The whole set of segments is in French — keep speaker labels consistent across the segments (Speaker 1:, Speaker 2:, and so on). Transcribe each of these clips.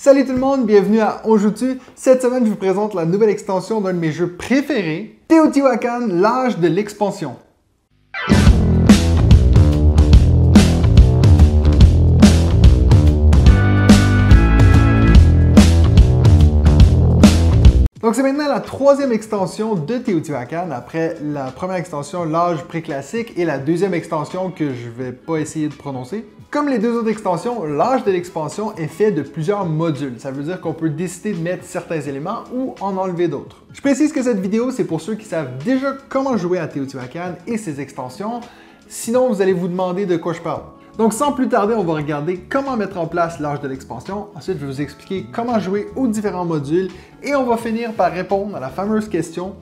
Speaker 1: Salut tout le monde, bienvenue à On Joue-tu. Cette semaine, je vous présente la nouvelle extension d'un de mes jeux préférés, Teotihuacan, l'âge de l'expansion. Donc c'est maintenant la troisième extension de Teotihuacan après la première extension, l'âge préclassique, et la deuxième extension que je vais pas essayer de prononcer. Comme les deux autres extensions, l'âge de l'expansion est fait de plusieurs modules. Ça veut dire qu'on peut décider de mettre certains éléments ou en enlever d'autres. Je précise que cette vidéo, c'est pour ceux qui savent déjà comment jouer à Teotihuacan et ses extensions. Sinon, vous allez vous demander de quoi je parle. Donc sans plus tarder, on va regarder comment mettre en place l'âge de l'expansion. Ensuite, je vais vous expliquer comment jouer aux différents modules et on va finir par répondre à la fameuse question: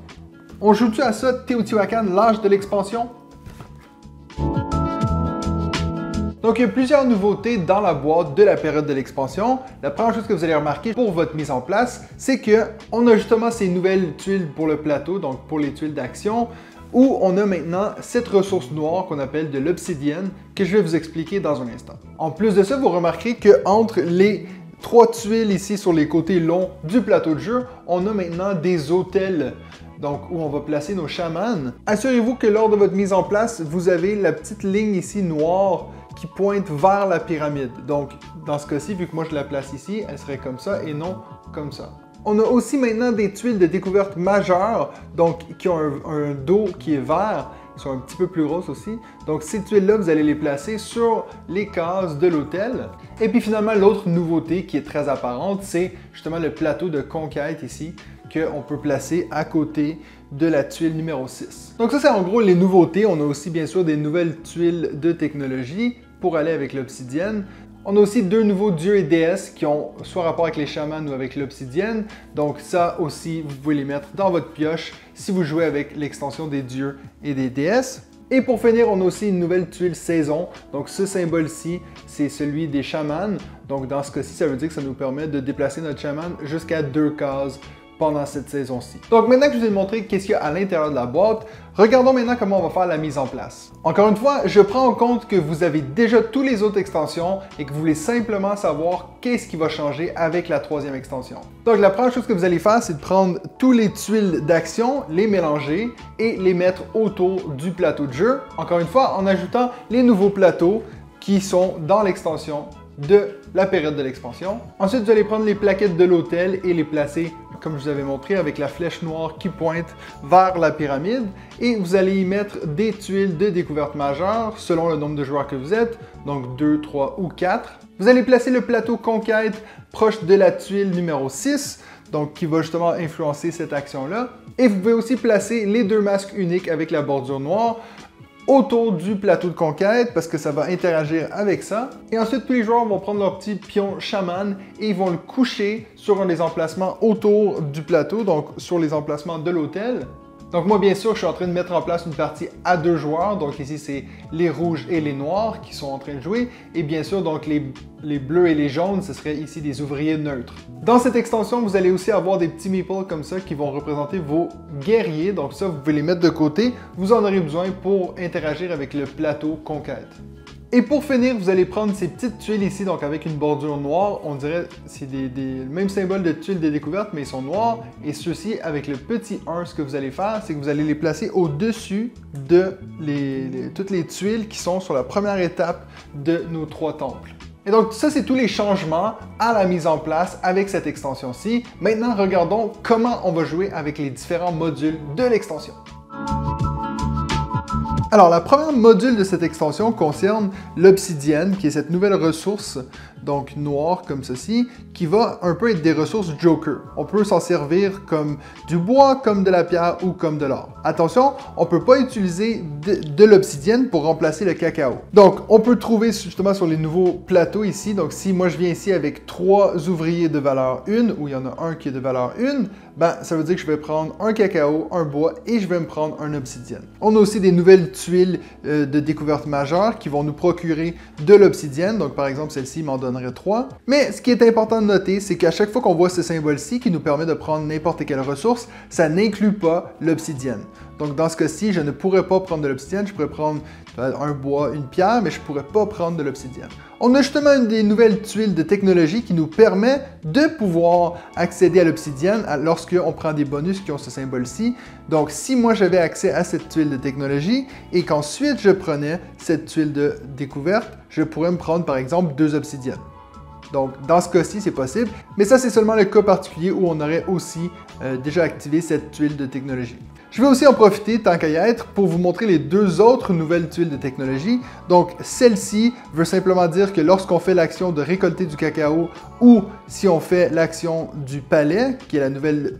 Speaker 1: on joue-tu à ça, Teotihuacan, l'âge de l'expansion? Donc il y a plusieurs nouveautés dans la boîte de la période de l'expansion. La première chose que vous allez remarquer pour votre mise en place, c'est qu'on a justement ces nouvelles tuiles pour le plateau, donc pour les tuiles d'action, où on a maintenant cette ressource noire qu'on appelle de l'obsidienne, que je vais vous expliquer dans un instant. En plus de ça, vous remarquerez qu'entre les trois tuiles ici sur les côtés longs du plateau de jeu, on a maintenant des hôtels, donc où on va placer nos chamans. Assurez-vous que lors de votre mise en place, vous avez la petite ligne ici noire qui pointe vers la pyramide. Donc dans ce cas-ci, vu que moi je la place ici, elle serait comme ça et non comme ça. On a aussi maintenant des tuiles de découverte majeures, donc qui ont un dos qui est vert, ils sont un petit peu plus roses aussi. Donc ces tuiles-là, vous allez les placer sur les cases de l'hôtel. Et puis finalement, l'autre nouveauté qui est très apparente, c'est justement le plateau de conquête ici, qu'on peut placer à côté de la tuile numéro 6. Donc ça, c'est en gros les nouveautés. On a aussi bien sûr des nouvelles tuiles de technologie pour aller avec l'obsidienne. On a aussi deux nouveaux dieux et déesses qui ont soit rapport avec les chamans ou avec l'obsidienne. Donc ça aussi, vous pouvez les mettre dans votre pioche si vous jouez avec l'extension des dieux et des déesses. Et pour finir, on a aussi une nouvelle tuile saison. Donc ce symbole-ci, c'est celui des chamans. Donc dans ce cas-ci, ça veut dire que ça nous permet de déplacer notre chaman jusqu'à 2 cases pendant cette saison-ci. Donc maintenant que je vous ai montré qu'est-ce qu'il y a à l'intérieur de la boîte, regardons maintenant comment on va faire la mise en place. Encore une fois, je prends en compte que vous avez déjà toutes les autres extensions et que vous voulez simplement savoir qu'est-ce qui va changer avec la troisième extension. Donc la première chose que vous allez faire, c'est de prendre tous les tuiles d'action, les mélanger et les mettre autour du plateau de jeu. Encore une fois, en ajoutant les nouveaux plateaux qui sont dans l'extension de la période de l'expansion. Ensuite, vous allez prendre les plaquettes de l'hôtel et les placer, comme je vous avais montré, avec la flèche noire qui pointe vers la pyramide. Et vous allez y mettre des tuiles de découverte majeure selon le nombre de joueurs que vous êtes, donc 2, 3 ou 4. Vous allez placer le plateau conquête proche de la tuile numéro 6, donc qui va justement influencer cette action-là. Et vous pouvez aussi placer les deux masques uniques avec la bordure noire autour du plateau de conquête parce que ça va interagir avec ça. Et ensuite, tous les joueurs vont prendre leur petit pion chaman et ils vont le coucher sur un des emplacements autour du plateau, donc sur les emplacements de l'hôtel. Donc moi, bien sûr, je suis en train de mettre en place une partie à 2 joueurs. Donc ici, c'est les rouges et les noirs qui sont en train de jouer. Et bien sûr, donc les bleus et les jaunes, ce serait ici des ouvriers neutres. Dans cette extension, vous allez aussi avoir des petits meeples comme ça qui vont représenter vos guerriers. Donc ça, vous pouvez les mettre de côté. Vous en aurez besoin pour interagir avec le plateau conquête. Et pour finir, vous allez prendre ces petites tuiles ici, donc avec une bordure noire. On dirait que c'est le même symbole de tuiles de découverte, mais ils sont noirs. Et ceux-ci, avec le petit 1, ce que vous allez faire, c'est que vous allez les placer au-dessus de toutes les tuiles qui sont sur la première étape de nos 3 temples. Et donc ça, c'est tous les changements à la mise en place avec cette extension-ci. Maintenant, regardons comment on va jouer avec les différents modules de l'extension. Alors, la première module de cette extension concerne l'obsidienne, qui est cette nouvelle ressource, donc noire comme ceci, qui va un peu être des ressources Joker. On peut s'en servir comme du bois, comme de la pierre ou comme de l'or. Attention, on ne peut pas utiliser de l'obsidienne pour remplacer le cacao. Donc, on peut trouver justement sur les nouveaux plateaux ici, donc si moi je viens ici avec 3 ouvriers de valeur 1, où il y en a un qui est de valeur 1, ben, ça veut dire que je vais prendre un cacao, un bois et je vais me prendre un obsidienne. On a aussi des nouvelles tuiles de découverte majeure qui vont nous procurer de l'obsidienne. Donc, par exemple, celle-ci m'en donnerait 3. Mais ce qui est important de noter, c'est qu'à chaque fois qu'on voit ce symbole-ci qui nous permet de prendre n'importe quelle ressource, ça n'inclut pas l'obsidienne. Donc dans ce cas-ci, je ne pourrais pas prendre de l'obsidienne, je pourrais prendre un bois, une pierre, mais je ne pourrais pas prendre de l'obsidienne. On a justement une des nouvelles tuiles de technologie qui nous permet de pouvoir accéder à l'obsidienne lorsqu'on prend des bonus qui ont ce symbole-ci. Donc si moi j'avais accès à cette tuile de technologie et qu'ensuite je prenais cette tuile de découverte, je pourrais me prendre par exemple 2 obsidiennes. Donc, dans ce cas-ci, c'est possible, mais ça, c'est seulement le cas particulier où on aurait aussi déjà activé cette tuile de technologie. Je vais aussi en profiter, tant qu'à y être, pour vous montrer les 2 autres nouvelles tuiles de technologie. Donc, celle-ci veut simplement dire que lorsqu'on fait l'action de récolter du cacao ou si on fait l'action du palais, qui est la nouvelle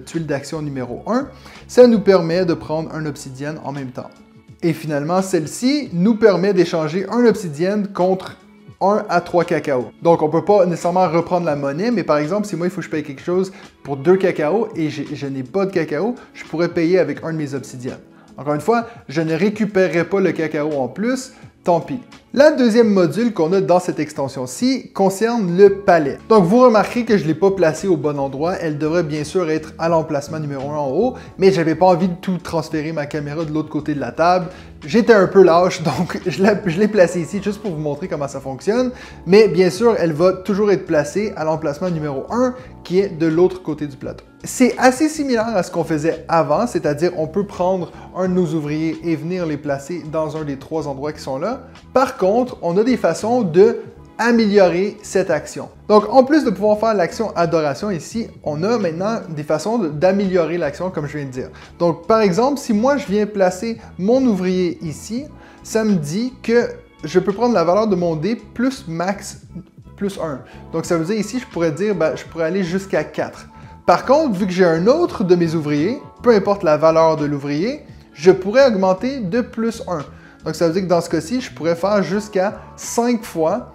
Speaker 1: tuile d'action numéro 1, ça nous permet de prendre un obsidienne en même temps. Et finalement, celle-ci nous permet d'échanger un obsidienne contre 1 à 3 cacao. Donc, on ne peut pas nécessairement reprendre la monnaie, mais par exemple, si moi, il faut que je paye quelque chose pour 2 cacao et je n'ai pas de cacao, je pourrais payer avec un de mes obsidiennes. Encore une fois, je ne récupérerai pas le cacao en plus, tant pis. La deuxième module qu'on a dans cette extension-ci concerne le palais. Donc, vous remarquerez que je ne l'ai pas placée au bon endroit. Elle devrait bien sûr être à l'emplacement numéro 1 en haut, mais je n'avais pas envie de tout transférer ma caméra de l'autre côté de la table. J'étais un peu lâche, donc je l'ai placée ici juste pour vous montrer comment ça fonctionne. Mais bien sûr, elle va toujours être placée à l'emplacement numéro 1 qui est de l'autre côté du plateau. C'est assez similaire à ce qu'on faisait avant, c'est-à-dire on peut prendre un de nos ouvriers et venir les placer dans un des 3 endroits qui sont là. Par contre, on a des façons de améliorer cette action. Donc, en plus de pouvoir faire l'action adoration ici, on a maintenant des façons d'améliorer l'action, comme je viens de dire. Donc, par exemple, si moi je viens placer mon ouvrier ici, ça me dit que je peux prendre la valeur de mon dé plus max plus 1. Donc, ça veut dire ici, je pourrais dire, je pourrais aller jusqu'à 4. Par contre, vu que j'ai un autre de mes ouvriers, peu importe la valeur de l'ouvrier, je pourrais augmenter de plus 1. Donc, ça veut dire que dans ce cas-ci, je pourrais faire jusqu'à 5 fois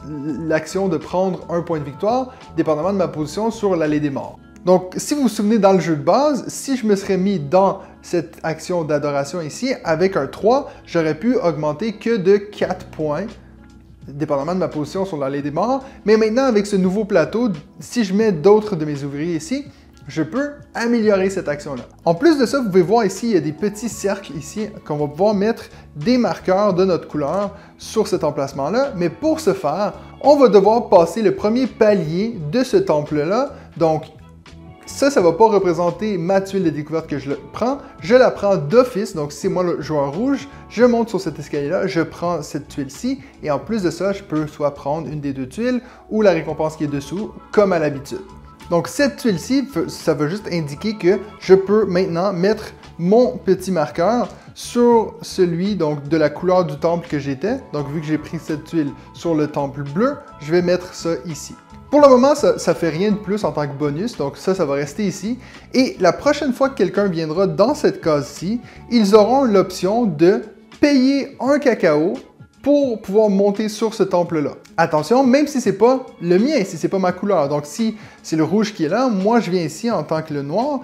Speaker 1: l'action de prendre un point de victoire, dépendamment de ma position sur l'allée des morts. Donc, si vous vous souvenez dans le jeu de base, si je me serais mis dans cette action d'adoration ici, avec un 3, j'aurais pu augmenter que de 4 points, dépendamment de ma position sur l'allée des morts. Mais maintenant, avec ce nouveau plateau, si je mets d'autres de mes ouvriers ici, je peux améliorer cette action-là. En plus de ça, vous pouvez voir ici, il y a des petits cercles ici qu'on va pouvoir mettre des marqueurs de notre couleur sur cet emplacement-là. Mais pour ce faire, on va devoir passer le premier palier de ce temple-là. Donc, ça ne va pas représenter ma tuile de découverte que je prends. Je la prends d'office, donc si c'est moi le joueur rouge, je monte sur cet escalier-là, je prends cette tuile-ci, et en plus de ça, je peux soit prendre une des 2 tuiles ou la récompense qui est dessous, comme à l'habitude. Donc cette tuile-ci, ça va juste indiquer que je peux maintenant mettre mon petit marqueur sur celui donc, de la couleur du temple que j'étais. Donc vu que j'ai pris cette tuile sur le temple bleu, je vais mettre ça ici. Pour le moment, ça ne fait rien de plus en tant que bonus, donc ça va rester ici. Et la prochaine fois que quelqu'un viendra dans cette case-ci, ils auront l'option de payer un cacao pour pouvoir monter sur ce temple-là. Attention, même si c'est pas le mien, si c'est pas ma couleur, donc si c'est le rouge qui est là, moi je viens ici en tant que le noir,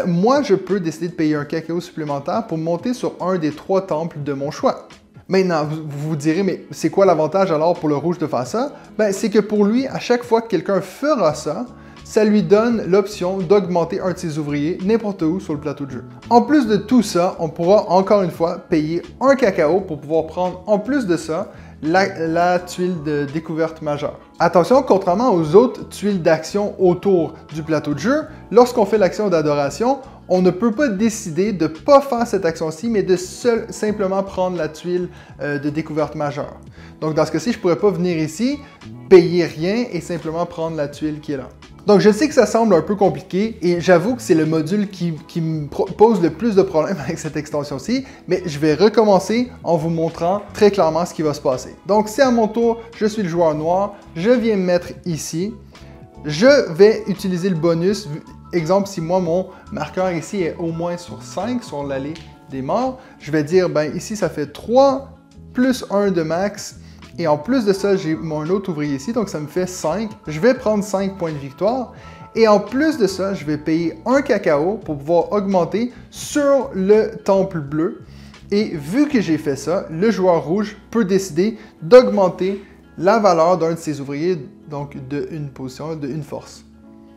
Speaker 1: moi je peux décider de payer un cacao supplémentaire pour monter sur un des 3 temples de mon choix. Maintenant, vous vous direz, mais c'est quoi l'avantage alors pour le rouge de faire ça? C'est que pour lui, à chaque fois que quelqu'un fera ça, ça lui donne l'option d'augmenter un de ses ouvriers n'importe où sur le plateau de jeu. En plus de tout ça, on pourra encore une fois payer un cacao pour pouvoir prendre en plus de ça la tuile de découverte majeure. Attention, contrairement aux autres tuiles d'action autour du plateau de jeu, lorsqu'on fait l'action d'adoration, on ne peut pas décider de ne pas faire cette action-ci, mais de simplement prendre la tuile de découverte majeure. Donc dans ce cas-ci, je ne pourrais pas venir ici, payer rien et simplement prendre la tuile qui est là. Donc je sais que ça semble un peu compliqué et j'avoue que c'est le module qui me pose le plus de problèmes avec cette extension-ci, mais je vais recommencer en vous montrant très clairement ce qui va se passer. Donc c'est à mon tour, je suis le joueur noir, je viens me mettre ici, je vais utiliser le bonus, exemple si moi mon marqueur ici est au moins sur 5 sur l'allée des morts, je vais dire ici ça fait 3 plus 1 de max. Et en plus de ça, j'ai mon autre ouvrier ici, donc ça me fait 5. Je vais prendre 5 points de victoire. Et en plus de ça, je vais payer un cacao pour pouvoir augmenter sur le temple bleu. Et vu que j'ai fait ça, le joueur rouge peut décider d'augmenter la valeur d'un de ses ouvriers, donc d'une position, d'une force.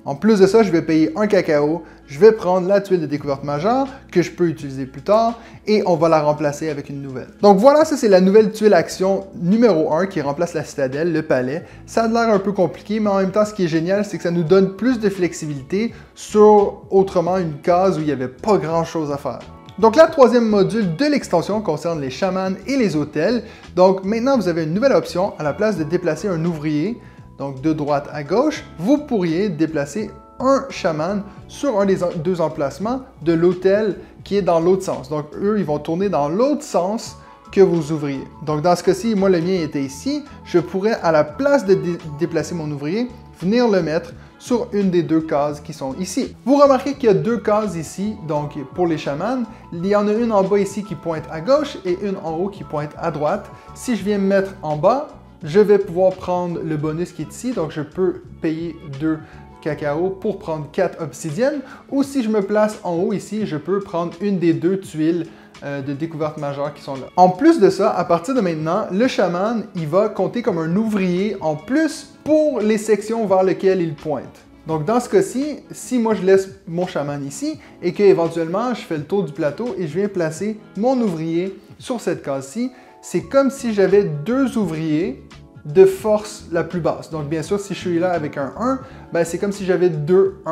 Speaker 1: En plus de ça, je vais payer un cacao, je vais prendre la tuile de découverte majeure que je peux utiliser plus tard et on va la remplacer avec une nouvelle. Donc voilà, ça c'est la nouvelle tuile action numéro 1 qui remplace la citadelle, le palais. Ça a l'air un peu compliqué, mais en même temps, ce qui est génial, c'est que ça nous donne plus de flexibilité sur autrement une case où il n'y avait pas grand chose à faire. Donc la troisième module de l'extension concerne les chamans et les hôtels. Donc maintenant, vous avez une nouvelle option. À la place de déplacer un ouvrier, donc de droite à gauche, vous pourriez déplacer un chaman sur un des deux emplacements de l'hôtel qui est dans l'autre sens. Donc eux, ils vont tourner dans l'autre sens que vos ouvriers. Donc dans ce cas-ci, moi le mien était ici. Je pourrais, à la place de déplacer mon ouvrier, venir le mettre sur une des deux cases qui sont ici. Vous remarquez qu'il y a deux cases ici, donc pour les chamans. Il y en a une en bas ici qui pointe à gauche et une en haut qui pointe à droite. Si je viens me mettre en bas, je vais pouvoir prendre le bonus qui est ici, donc je peux payer 2 cacao pour prendre 4 obsidiennes. Ou si je me place en haut ici, je peux prendre une des deux tuiles de découverte majeure qui sont là. En plus de ça, à partir de maintenant, le chaman, il va compter comme un ouvrier en plus pour les sections vers lesquelles il pointe. Donc dans ce cas-ci, si moi je laisse mon chaman ici et qu'éventuellement je fais le tour du plateau et je viens placer mon ouvrier sur cette case-ci, c'est comme si j'avais 2 ouvriers de force la plus basse. Donc bien sûr, si je suis là avec un 1, ben, c'est comme si j'avais 2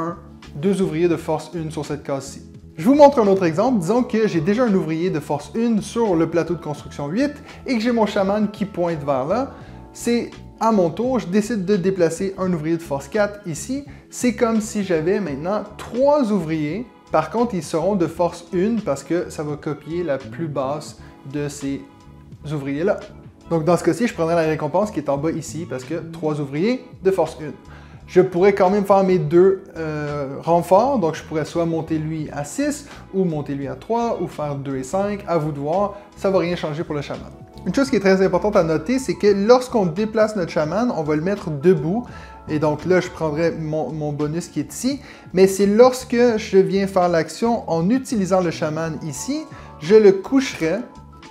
Speaker 1: ouvriers de force 1 sur cette case-ci. Je vous montre un autre exemple. Disons que j'ai déjà un ouvrier de force 1 sur le plateau de construction 8 et que j'ai mon chaman qui pointe vers là. C'est à mon tour, je décide de déplacer un ouvrier de force 4 ici. C'est comme si j'avais maintenant 3 ouvriers. Par contre, ils seront de force 1 parce que ça va copier la plus basse de ces ouvriers-là. Donc dans ce cas-ci, je prendrai la récompense qui est en bas ici parce que 3 ouvriers de force 1. Je pourrais quand même faire mes 2 renforts, donc je pourrais soit monter lui à 6 ou monter lui à 3 ou faire 2 et 5, à vous de voir, ça ne va rien changer pour le chaman. Une chose qui est très importante à noter, c'est que lorsqu'on déplace notre chaman, on va le mettre debout. Et donc là, je prendrai mon bonus qui est ici. Mais c'est lorsque je viens faire l'action en utilisant le chaman ici, je le coucherai.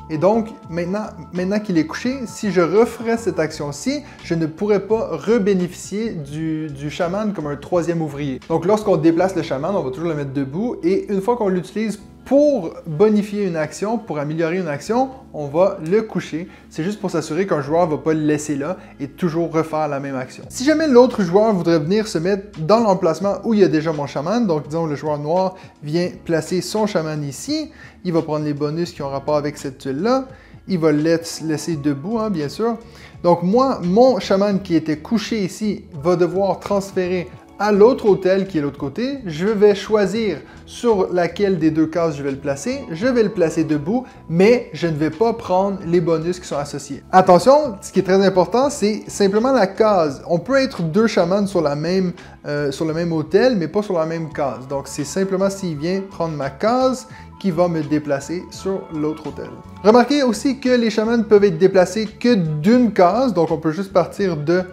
Speaker 1: Et donc, maintenant qu'il est couché, si je referais cette action-ci, je ne pourrais pas rebénéficier du chaman comme un 3e ouvrier. Donc, lorsqu'on déplace le chaman, on va toujours le mettre debout. Et une fois qu'on l'utilise pour bonifier une action, pour améliorer une action, on va le coucher. C'est juste pour s'assurer qu'un joueur ne va pas le laisser là et toujours refaire la même action. Si jamais l'autre joueur voudrait venir se mettre dans l'emplacement où il y a déjà mon chaman, donc disons le joueur noir vient placer son chaman ici, il va prendre les bonus qui ont rapport avec cette tuile-là, il va le laisser debout, hein, bien sûr. Donc moi, mon chaman qui était couché ici va devoir transférer à l'autre hôtel qui est de l'autre côté. Je vais choisir sur laquelle des deux cases je vais le placer. Je vais le placer debout, mais je ne vais pas prendre les bonus qui sont associés. Attention, ce qui est très important, c'est simplement la case. On peut être 2 chamans sur le même hôtel, mais pas sur la même case. Donc c'est simplement s'il vient prendre ma case qui va me déplacer sur l'autre hôtel. Remarquez aussi que les chamans peuvent être déplacés que d'une case, donc on peut juste partir de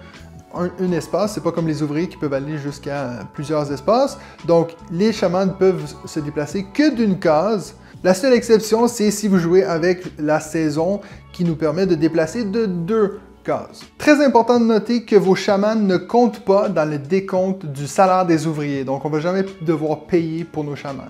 Speaker 1: un espace, c'est pas comme les ouvriers qui peuvent aller jusqu'à plusieurs espaces. Donc, les chamans peuvent se déplacer que d'une case. La seule exception, c'est si vous jouez avec la saison qui nous permet de déplacer de 2 cases. Très important de noter que vos chamans ne comptent pas dans le décompte du salaire des ouvriers. Donc, on ne va jamais devoir payer pour nos chamans.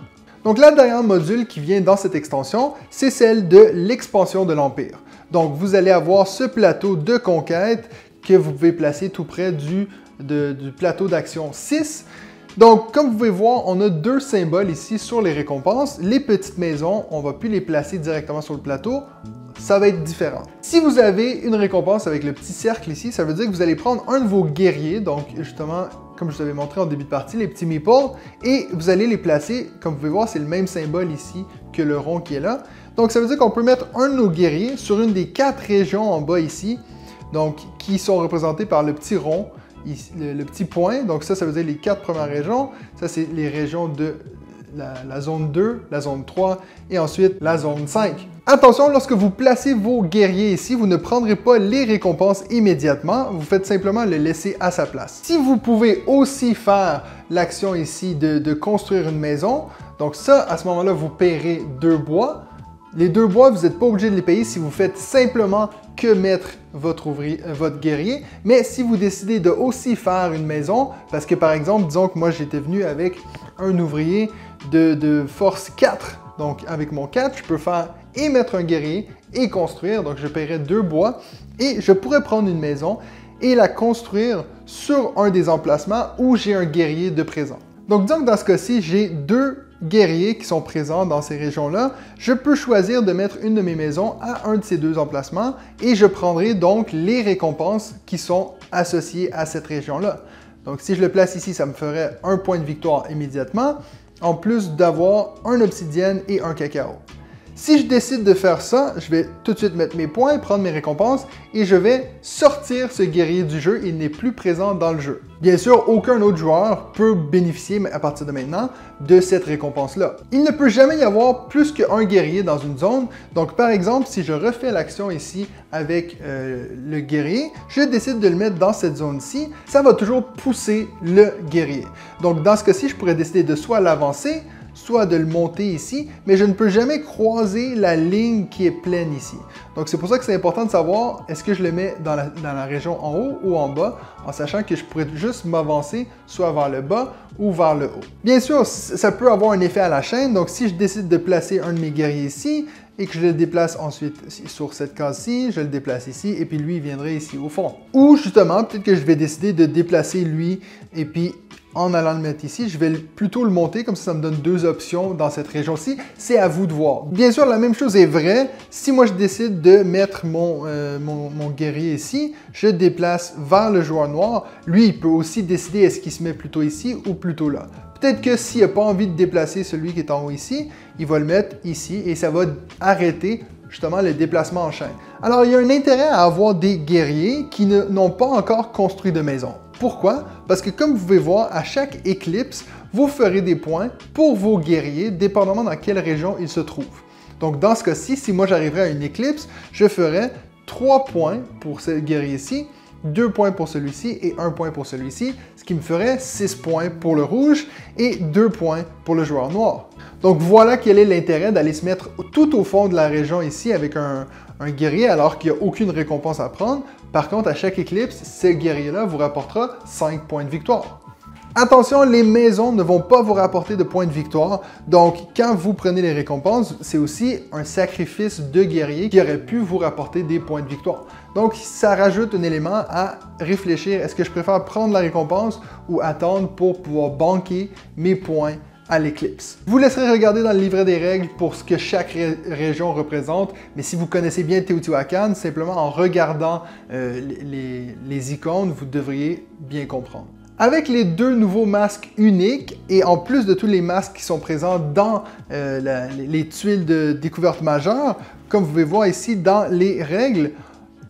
Speaker 1: Donc, la dernière module qui vient dans cette extension, c'est celle de l'expansion de l'Empire. Donc, vous allez avoir ce plateau de conquête que vous pouvez placer tout près du plateau d'action 6. Donc, comme vous pouvez voir, on a 2 symboles ici sur les récompenses. Les petites maisons, on ne va plus les placer directement sur le plateau. Ça va être différent. Si vous avez une récompense avec le petit cercle ici, ça veut dire que vous allez prendre un de vos guerriers, donc justement, comme je vous avais montré en début de partie, les petits meeples, et vous allez les placer, comme vous pouvez voir, c'est le même symbole ici que le rond qui est là. Donc, ça veut dire qu'on peut mettre un de nos guerriers sur une des 4 régions en bas ici, donc qui sont représentés par le petit rond, ici, le petit point. Donc ça veut dire les 4 premières régions. Ça, c'est les régions de la zone 2, la zone 3 et ensuite la zone 5. Attention, lorsque vous placez vos guerriers ici, vous ne prendrez pas les récompenses immédiatement. Vous faites simplement le laisser à sa place. Si vous pouvez aussi faire l'action ici de construire une maison, donc ça, à ce moment-là, vous paierez 2 bois. Les 2 bois, vous n'êtes pas obligé de les payer si vous faites simplement que mettre votre guerrier, mais si vous décidez de aussi faire une maison, parce que par exemple, disons que moi j'étais venu avec un ouvrier de force 4, donc avec mon 4, je peux faire et mettre un guerrier et construire, donc je paierais 2 bois, et je pourrais prendre une maison et la construire sur un des emplacements où j'ai un guerrier de présent. Donc disons que dans ce cas-ci, j'ai 2 guerriers qui sont présents dans ces régions-là. Je peux choisir de mettre une de mes maisons à un de ces 2 emplacements et je prendrai donc les récompenses qui sont associées à cette région-là. Donc si je le place ici, ça me ferait 1 point de victoire immédiatement, en plus d'avoir un obsidienne et un cacao. Si je décide de faire ça, je vais tout de suite mettre mes points, prendre mes récompenses et je vais sortir ce guerrier du jeu. Il n'est plus présent dans le jeu. Bien sûr, aucun autre joueur peut bénéficier à partir de maintenant de cette récompense-là. Il ne peut jamais y avoir plus qu'un guerrier dans une zone. Donc par exemple, si je refais l'action ici avec le guerrier, je décide de le mettre dans cette zone-ci, ça va toujours pousser le guerrier. Donc dans ce cas-ci, je pourrais décider de soit l'avancer, soit de le monter ici, mais je ne peux jamais croiser la ligne qui est pleine ici. Donc c'est pour ça que c'est important de savoir, est-ce que je le mets dans la région en haut ou en bas, en sachant que je pourrais juste m'avancer soit vers le bas ou vers le haut. Bien sûr, ça peut avoir un effet à la chaîne, donc si je décide de placer un de mes guerriers ici, et que je le déplace ensuite sur cette case-ci, je le déplace ici, et puis lui, il viendrait ici au fond. Ou justement, peut-être que je vais décider de déplacer lui, et puis en allant le mettre ici, je vais plutôt le monter, comme ça me donne 2 options dans cette région-ci. C'est à vous de voir. Bien sûr, la même chose est vraie. Si moi je décide de mettre mon guerrier ici, je déplace vers le joueur noir. Lui, il peut aussi décider est-ce qu'il se met plutôt ici ou plutôt là. Peut-être que s'il n'a pas envie de déplacer celui qui est en haut ici, il va le mettre ici et ça va arrêter justement le déplacement en chaîne. Alors, il y a un intérêt à avoir des guerriers qui n'ont pas encore construit de maison. Pourquoi? Parce que comme vous pouvez voir, à chaque éclipse, vous ferez des points pour vos guerriers, dépendamment dans quelle région ils se trouvent. Donc dans ce cas-ci, si moi j'arriverais à une éclipse, je ferais 3 points pour ce guerrier-ci, 2 points pour celui-ci et 1 point pour celui-ci, ce qui me ferait 6 points pour le rouge et 2 points pour le joueur noir. Donc voilà quel est l'intérêt d'aller se mettre tout au fond de la région ici avec un guerrier alors qu'il n'y a aucune récompense à prendre. Par contre, à chaque éclipse, ce guerrier-là vous rapportera 5 points de victoire. Attention, les maisons ne vont pas vous rapporter de points de victoire. Donc, quand vous prenez les récompenses, c'est aussi un sacrifice de guerrier qui aurait pu vous rapporter des points de victoire. Donc, ça rajoute un élément à réfléchir. Est-ce que je préfère prendre la récompense ou attendre pour pouvoir banquer mes points à l'éclipse? Vous laisserez regarder dans le livret des règles pour ce que chaque région représente, mais si vous connaissez bien Teotihuacan, simplement en regardant les icônes, vous devriez bien comprendre. Avec les 2 nouveaux masques uniques et en plus de tous les masques qui sont présents dans les tuiles de découverte majeure, comme vous pouvez voir ici dans les règles,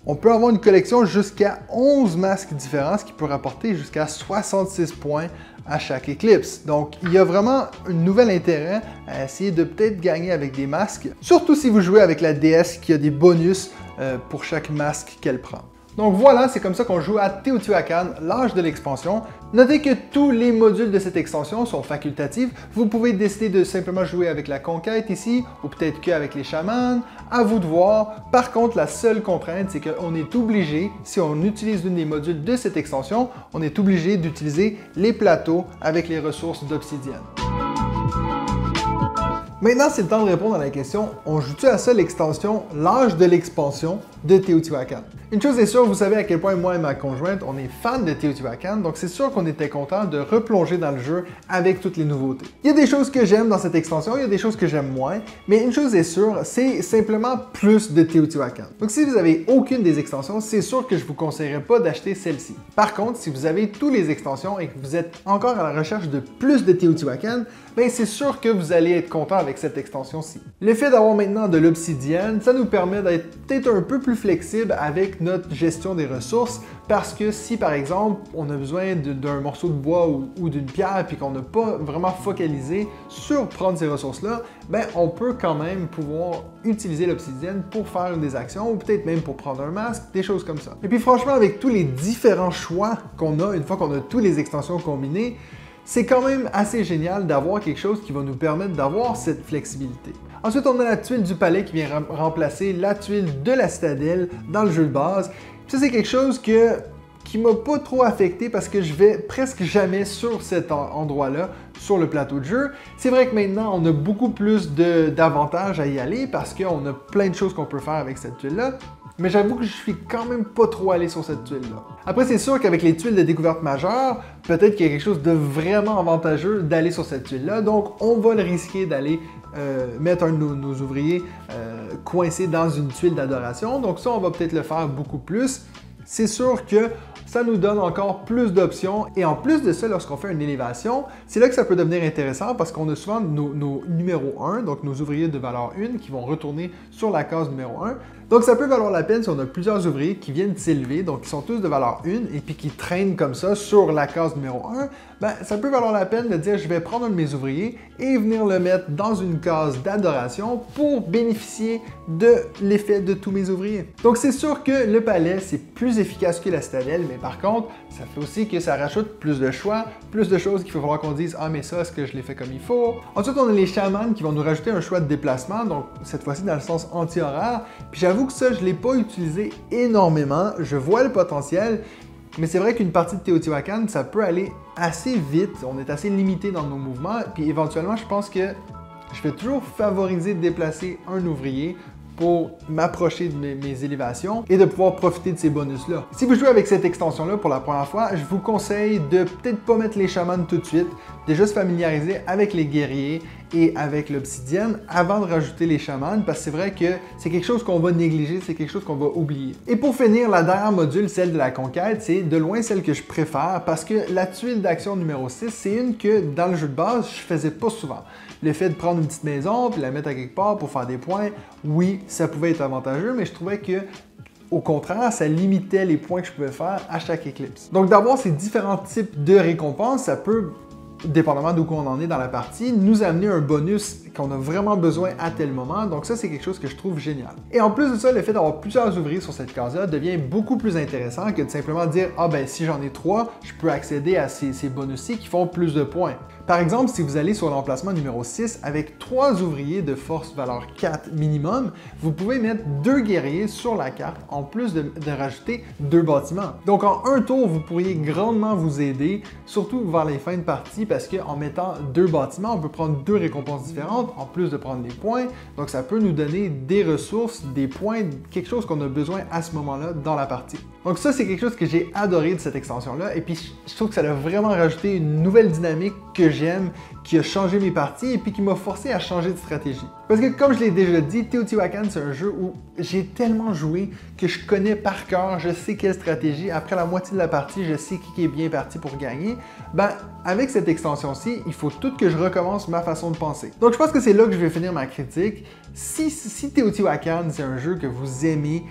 Speaker 1: on peut avoir une collection jusqu'à 11 masques différents, ce qui peut rapporter jusqu'à 66 points à chaque éclipse. Donc, il y a vraiment un nouvel intérêt à essayer de peut-être gagner avec des masques, surtout si vous jouez avec la déesse qui a des bonus pour chaque masque qu'elle prend. Donc voilà, c'est comme ça qu'on joue à Teotihuacan, l'âge de l'expansion. Notez que tous les modules de cette extension sont facultatifs. Vous pouvez décider de simplement jouer avec la conquête ici, ou peut-être qu'avec les chamans, à vous de voir. Par contre, la seule contrainte, c'est qu'on est obligé, si on utilise l'une des modules de cette extension, on est obligé d'utiliser les plateaux avec les ressources d'obsidienne. Maintenant, c'est le temps de répondre à la question, on joue-tu à ça l'extension, l'âge de l'expansion de Teotihuacan? Une chose est sûre, vous savez à quel point moi et ma conjointe, on est fans de Teotihuacan, donc c'est sûr qu'on était content de replonger dans le jeu avec toutes les nouveautés. Il y a des choses que j'aime dans cette extension, il y a des choses que j'aime moins, mais une chose est sûre, c'est simplement plus de Teotihuacan. Donc si vous n'avez aucune des extensions, c'est sûr que je ne vous conseillerais pas d'acheter celle-ci. Par contre, si vous avez toutes les extensions et que vous êtes encore à la recherche de plus de Teotihuacan, bien c'est sûr que vous allez être content avec cette extension-ci. Le fait d'avoir maintenant de l'obsidienne, ça nous permet d'être peut-être un peu plus flexible avec notre gestion des ressources parce que si par exemple on a besoin d'un morceau de bois ou d'une pierre puis qu'on n'a pas vraiment focalisé sur prendre ces ressources-là, ben on peut quand même pouvoir utiliser l'obsidienne pour faire des actions ou peut-être même pour prendre un masque, des choses comme ça. Et puis franchement, avec tous les différents choix qu'on a, une fois qu'on a toutes les extensions combinées, c'est quand même assez génial d'avoir quelque chose qui va nous permettre d'avoir cette flexibilité. Ensuite, on a la tuile du palais qui vient remplacer la tuile de la citadelle dans le jeu de base. Ça, c'est quelque chose qui m'a pas trop affecté parce que je vais presque jamais sur cet endroit-là, sur le plateau de jeu. C'est vrai que maintenant, on a beaucoup plus d'avantages à y aller parce qu'on a plein de choses qu'on peut faire avec cette tuile-là. Mais j'avoue que je suis quand même pas trop allé sur cette tuile-là. Après, c'est sûr qu'avec les tuiles de découverte majeure, peut-être qu'il y a quelque chose de vraiment avantageux d'aller sur cette tuile-là. Donc, on va le risquer d'aller mettre un de nos ouvriers coincé dans une tuile d'adoration. Donc ça, on va peut-être le faire beaucoup plus. C'est sûr que ça nous donne encore plus d'options. Et en plus de ça, lorsqu'on fait une élévation, c'est là que ça peut devenir intéressant parce qu'on a souvent nos numéros 1, donc nos ouvriers de valeur 1 qui vont retourner sur la case numéro 1. Donc ça peut valoir la peine si on a plusieurs ouvriers qui viennent s'élever, donc qui sont tous de valeur 1 et puis qui traînent comme ça sur la case numéro 1, ben, ça peut valoir la peine de dire je vais prendre un de mes ouvriers et venir le mettre dans une case d'adoration pour bénéficier de l'effet de tous mes ouvriers. Donc c'est sûr que le palais c'est plus efficace que la citadelle, mais par contre ça fait aussi que ça rajoute plus de choix, plus de choses qu'il faut falloir qu'on dise ah mais ça est-ce que je l'ai fait comme il faut. Ensuite on a les chamans qui vont nous rajouter un choix de déplacement, donc cette fois-ci dans le sens anti-horaire, puis j'avoue que ça, je ne l'ai pas utilisé énormément. Je vois le potentiel, mais c'est vrai qu'une partie de Teotihuacan, ça peut aller assez vite. On est assez limité dans nos mouvements. Puis éventuellement, je pense que je vais toujours favoriser de déplacer un ouvrier pour m'approcher de mes élévations et de pouvoir profiter de ces bonus-là. Si vous jouez avec cette extension-là pour la première fois, je vous conseille de peut-être pas mettre les chamans tout de suite, déjà se familiariser avec les guerriers et avec l'obsidienne avant de rajouter les chamans, parce que c'est vrai que c'est quelque chose qu'on va négliger, c'est quelque chose qu'on va oublier. Et pour finir, la dernière module, celle de la conquête, c'est de loin celle que je préfère parce que la tuile d'action numéro 6, c'est une que dans le jeu de base, je faisais pas souvent. Le fait de prendre une petite maison puis la mettre à quelque part pour faire des points, oui, ça pouvait être avantageux, mais je trouvais que au contraire, ça limitait les points que je pouvais faire à chaque éclipse. Donc d'avoir ces différents types de récompenses, ça peut, dépendamment d'où on en est dans la partie, nous amener un bonus qu'on a vraiment besoin à tel moment. Donc ça, c'est quelque chose que je trouve génial. Et en plus de ça, le fait d'avoir plusieurs ouvriers sur cette case-là devient beaucoup plus intéressant que de simplement dire « Ah ben, si j'en ai 3, je peux accéder à ces bonus-ci qui font plus de points. » Par exemple, si vous allez sur l'emplacement numéro 6 avec 3 ouvriers de force valeur 4 minimum, vous pouvez mettre 2 guerriers sur la carte en plus de rajouter 2 bâtiments. Donc en un tour, vous pourriez grandement vous aider, surtout vers les fins de partie, parce qu'en mettant 2 bâtiments, on peut prendre 2 récompenses différentes en plus de prendre des points. Donc ça peut nous donner des ressources, des points, quelque chose qu'on a besoin à ce moment-là dans la partie. Donc ça, c'est quelque chose que j'ai adoré de cette extension-là. Et puis, je trouve que ça a vraiment rajouté une nouvelle dynamique que j'aime, qui a changé mes parties et puis qui m'a forcé à changer de stratégie. Parce que comme je l'ai déjà dit, Teotihuacan, c'est un jeu où j'ai tellement joué que je connais par cœur, je sais quelle stratégie. Après la moitié de la partie, je sais qui est bien parti pour gagner. Ben, avec cette extension-ci, il faut tout que je recommence ma façon de penser. Donc, je pense que c'est là que je vais finir ma critique. Si Teotihuacan, c'est un jeu que vous aimez,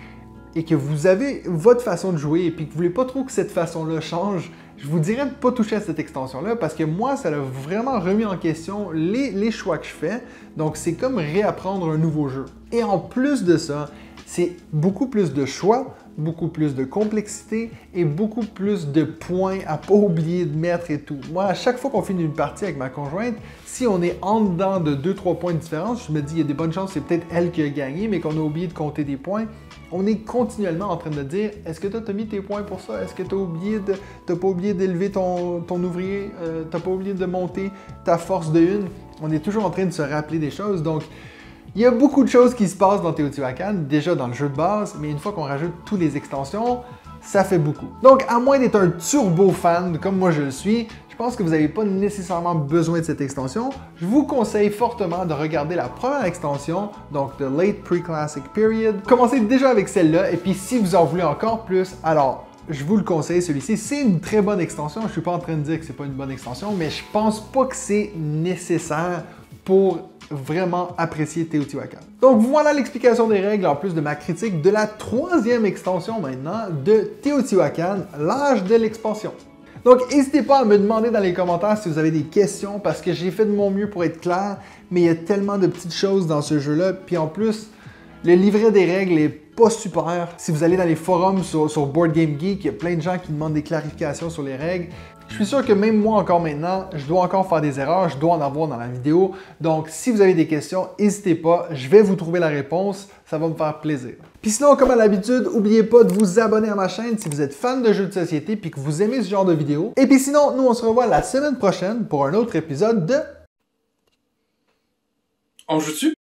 Speaker 1: et que vous avez votre façon de jouer et puis que vous voulez pas trop que cette façon-là change, je vous dirais de ne pas toucher à cette extension-là parce que moi, ça a vraiment remis en question les choix que je fais. Donc, c'est comme réapprendre un nouveau jeu. Et en plus de ça, c'est beaucoup plus de choix, beaucoup plus de complexité et beaucoup plus de points à pas oublier de mettre et tout. Moi, à chaque fois qu'on finit une partie avec ma conjointe, si on est en dedans de 2-3 points de différence, je me dis il y a des bonnes chances, c'est peut-être elle qui a gagné, mais qu'on a oublié de compter des points. On est continuellement en train de dire est-ce que tu as mis tes points pour ça? Est-ce que tu n'as pas oublié d'élever ton ouvrier? Tu n'as pas oublié de monter ta force de une? On est toujours en train de se rappeler des choses. Donc, il y a beaucoup de choses qui se passent dans Teotihuacan, déjà dans le jeu de base, mais une fois qu'on rajoute toutes les extensions, ça fait beaucoup. Donc, à moins d'être un turbo fan comme moi je le suis, je pense que vous n'avez pas nécessairement besoin de cette extension. Je vous conseille fortement de regarder la première extension, donc The Late Pre-Classic Period. Commencez déjà avec celle-là, et puis si vous en voulez encore plus, alors je vous le conseille, celui-ci. C'est une très bonne extension. Je ne suis pas en train de dire que c'est pas une bonne extension, mais je pense pas que c'est nécessaire pour vraiment apprécier Teotihuacan. Donc voilà l'explication des règles en plus de ma critique de la 3e extension maintenant de Teotihuacan, l'âge de l'expansion. Donc n'hésitez pas à me demander dans les commentaires si vous avez des questions parce que j'ai fait de mon mieux pour être clair, mais il y a tellement de petites choses dans ce jeu-là, puis en plus, le livret des règles est pas super. Si vous allez dans les forums sur Board Game Geek, il y a plein de gens qui demandent des clarifications sur les règles. Je suis sûr que même moi encore maintenant, je dois encore faire des erreurs, je dois en avoir dans la vidéo. Donc si vous avez des questions, n'hésitez pas, je vais vous trouver la réponse, ça va me faire plaisir. Puis sinon, comme à l'habitude, n'oubliez pas de vous abonner à ma chaîne si vous êtes fan de jeux de société puis que vous aimez ce genre de vidéos. Et puis sinon, nous on se revoit la semaine prochaine pour un autre épisode de...
Speaker 2: On joue dessus?